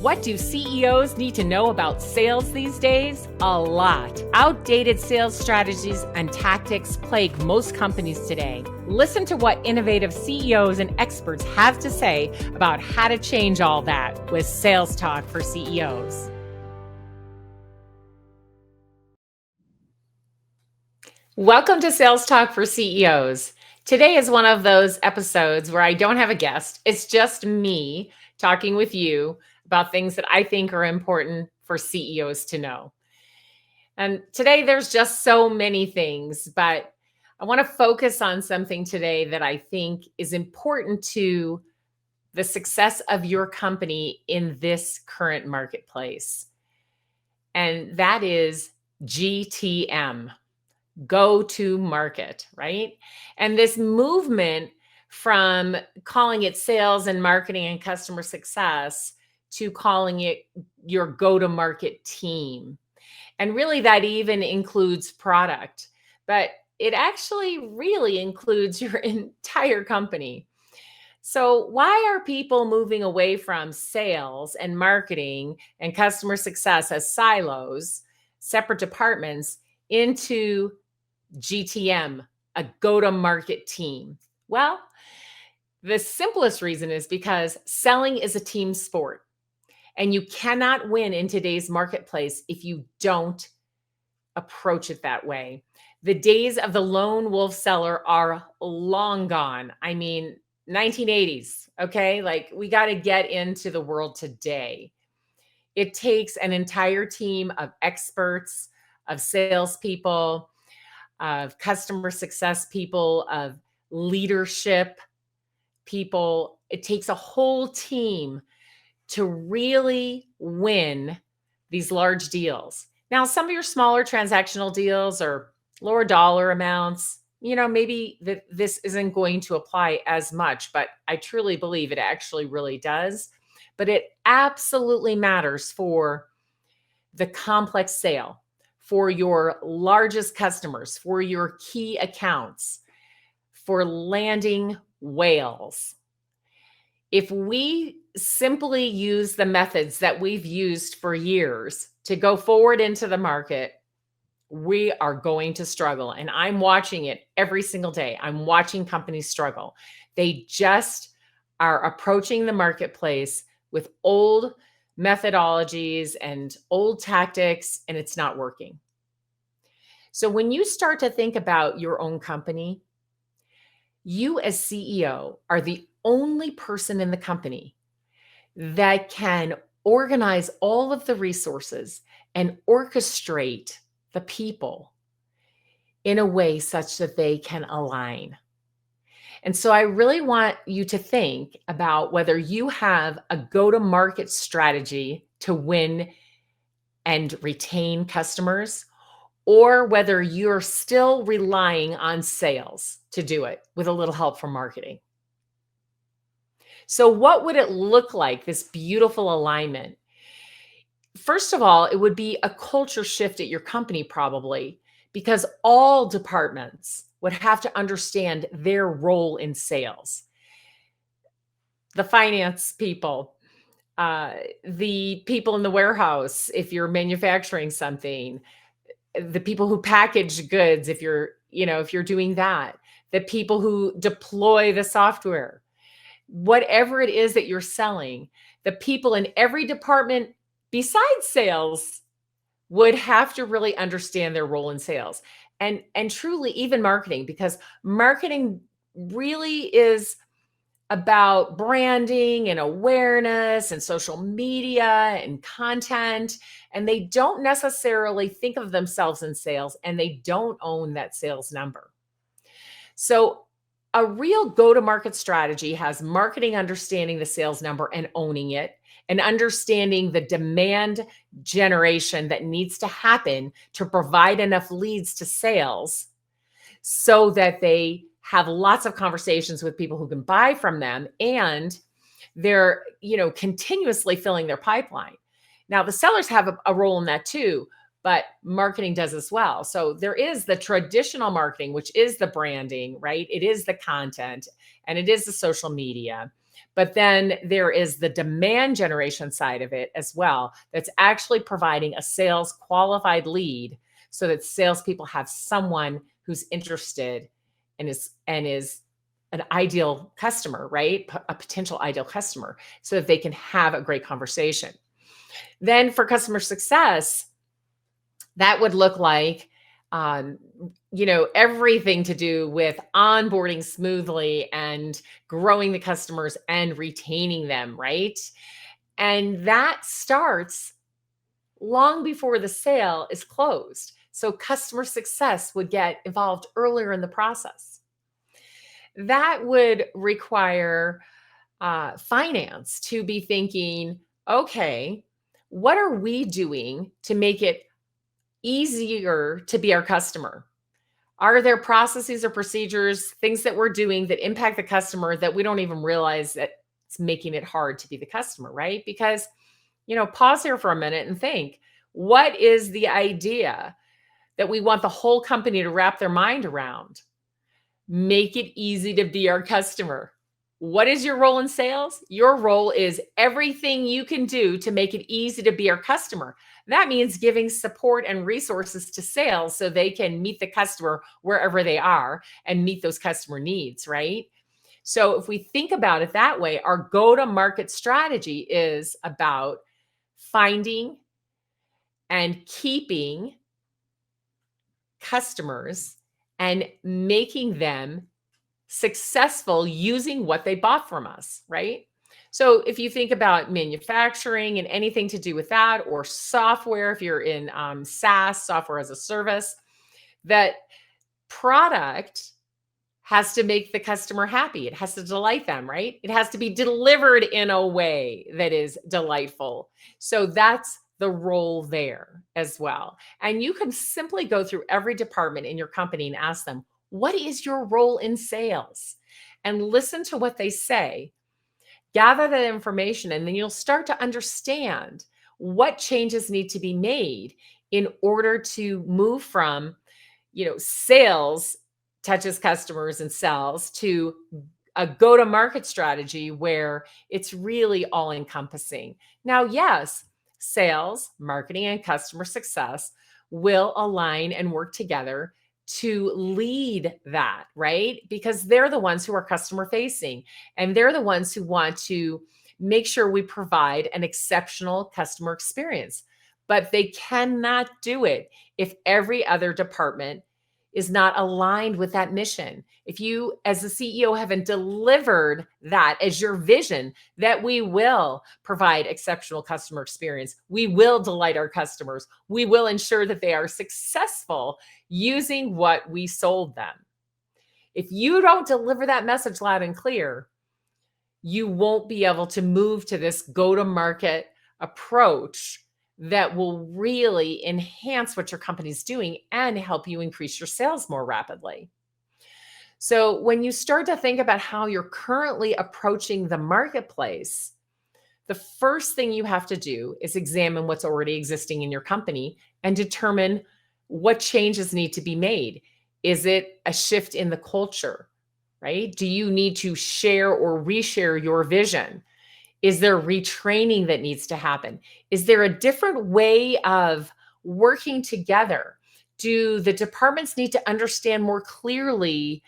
What do CEOs need to know about sales these days? A lot. Outdated sales strategies and tactics plague most companies today. Listen to what innovative CEOs and experts have to say about how to change all that with Sales Talk for CEOs. Welcome to Sales Talk for CEOs. Today is one of those episodes where I don't have a guest. It's just me talking with you about things that I think are important for CEOs to know. And today there's just so many things, but I want to focus on something today that I think is important to the success of your company in this current marketplace. And that is GTM, go to market, right? And this movement from calling it sales and marketing and customer success to calling it your go-to-market team. And really that even includes product, but it actually really includes your entire company. So why are people moving away from sales and marketing and customer success as silos, separate departments, into GTM, a go-to-market team? Well, the simplest reason is because selling is a team sport. And you cannot win in today's marketplace if you don't approach it that way. The days of the lone wolf seller are long gone. I mean, 1980s, okay? Like we got to get into the world today. It takes an entire team of experts, of salespeople, of customer success people, of leadership people. It takes a whole team to really win these large deals. Now, some of your smaller transactional deals or lower dollar amounts, maybe this isn't going to apply as much, but I truly believe it actually really does. But it absolutely matters for the complex sale, for your largest customers, for your key accounts, for landing whales. If we simply use the methods that we've used for years to go forward into the market, we are going to struggle. And I'm watching it every single day. I'm watching companies struggle. They just are approaching the marketplace with old methodologies and old tactics, and it's not working. So when you start to think about your own company, you as CEO are the only person in the company that can organize all of the resources and orchestrate the people in a way such that they can align. And so I really want you to think about whether you have a go-to-market strategy to win and retain customers, or whether you're still relying on sales to do it with a little help from marketing. So what would it look like, this beautiful alignment? First of all, it would be a culture shift at your company probably, because all departments would have to understand their role in sales. The finance people, the people in the warehouse, if you're manufacturing something, the people who package goods, if you're doing that, the people who deploy the software, whatever it is that you're selling, the people in every department besides sales would have to really understand their role in sales and truly even marketing, because marketing really is about branding and awareness and social media and content. And they don't necessarily think of themselves in sales, and they don't own that sales number. So a real go-to-market strategy has marketing understanding the sales number and owning it, and understanding the demand generation that needs to happen to provide enough leads to sales so that they have lots of conversations with people who can buy from them, and they're, continuously filling their pipeline. Now, the sellers have a role in that too, but marketing does as well. So there is the traditional marketing, which is the branding, right? It is the content, and it is the social media. But then there is the demand generation side of it as well, that's actually providing a sales qualified lead so that salespeople have someone who's interested and is an ideal customer, right? A potential ideal customer, so that they can have a great conversation. Then for customer success, that would look like, um, everything to do with onboarding smoothly and growing the customers and retaining them, right? And that starts long before the sale is closed. So customer success would get involved earlier in the process. That would require finance to be thinking, okay, what are we doing to make it easier to be our customer? Are there processes or procedures, things that we're doing that impact the customer that we don't even realize that it's making it hard to be the customer, right? Because, pause here for a minute and think, what is the idea that we want the whole company to wrap their mind around? Make it easy to be our customer. What is your role in sales? Your role is everything you can do to make it easy to be our customer. That means giving support and resources to sales so they can meet the customer wherever they are and meet those customer needs, right? So if we think about it that way, our go-to-market strategy is about finding and keeping customers and making them successful using what they bought from us, right? So if you think about manufacturing and anything to do with that, or software, if you're in SaaS, software as a service, that product has to make the customer happy. It has to delight them, right? It has to be delivered in a way that is delightful. So that's the role there as well. And you can simply go through every department in your company and ask them, what is your role in sales? And listen to what they say. Gather that information, and then you'll start to understand what changes need to be made in order to move from, sales touches customers and sells to a go to market strategy where it's really all encompassing. Now, yes, sales, marketing, and customer success will align and work together to lead that, right? Because they're the ones who are customer facing, and they're the ones who want to make sure we provide an exceptional customer experience. But they cannot do it if every other department is not aligned with that mission. If you, as the CEO, haven't delivered that as your vision, that we will provide exceptional customer experience, we will delight our customers, we will ensure that they are successful using what we sold them. If you don't deliver that message loud and clear, you won't be able to move to this go-to-market approach that will really enhance what your company's doing and help you increase your sales more rapidly. So when you start to think about how you're currently approaching the marketplace, the first thing you have to do is examine what's already existing in your company and determine what changes need to be made. Is it a shift in the culture, right? Do you need to share or reshare your vision? Is there retraining that needs to happen? Is there a different way of working together? Do the departments need to understand more clearly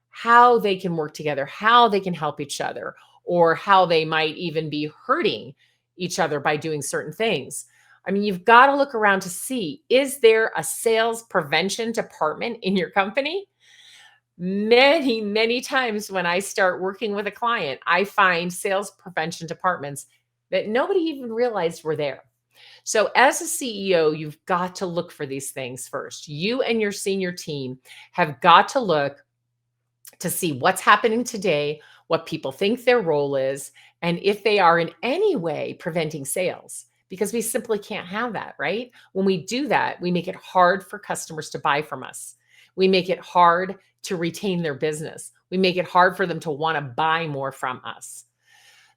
how they can work together, how they can help each other, or how they might even be hurting each other by doing certain things? I mean, you've got to look around to see, is there a sales prevention department in your company? Many, many times when I start working with a client, I find sales prevention departments that nobody even realized were there. So, as a CEO, you've got to look for these things first. You and your senior team have got to look to see what's happening today, what people think their role is, and if they are in any way preventing sales, because we simply can't have that, right? When we do that, we make it hard for customers to buy from us. We make it hard to retain their business. We make it hard for them to want to buy more from us.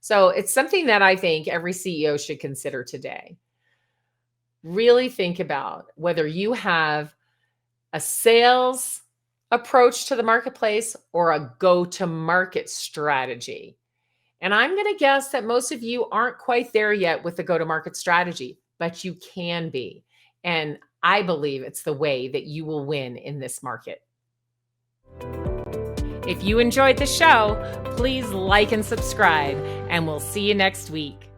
So it's something that I think every CEO should consider today. Really think about whether you have a sales approach to the marketplace or a go-to-market strategy. And I'm going to guess that most of you aren't quite there yet with the go-to-market strategy, but you can be. And I believe it's the way that you will win in this market. If you enjoyed the show, please like and subscribe, and we'll see you next week.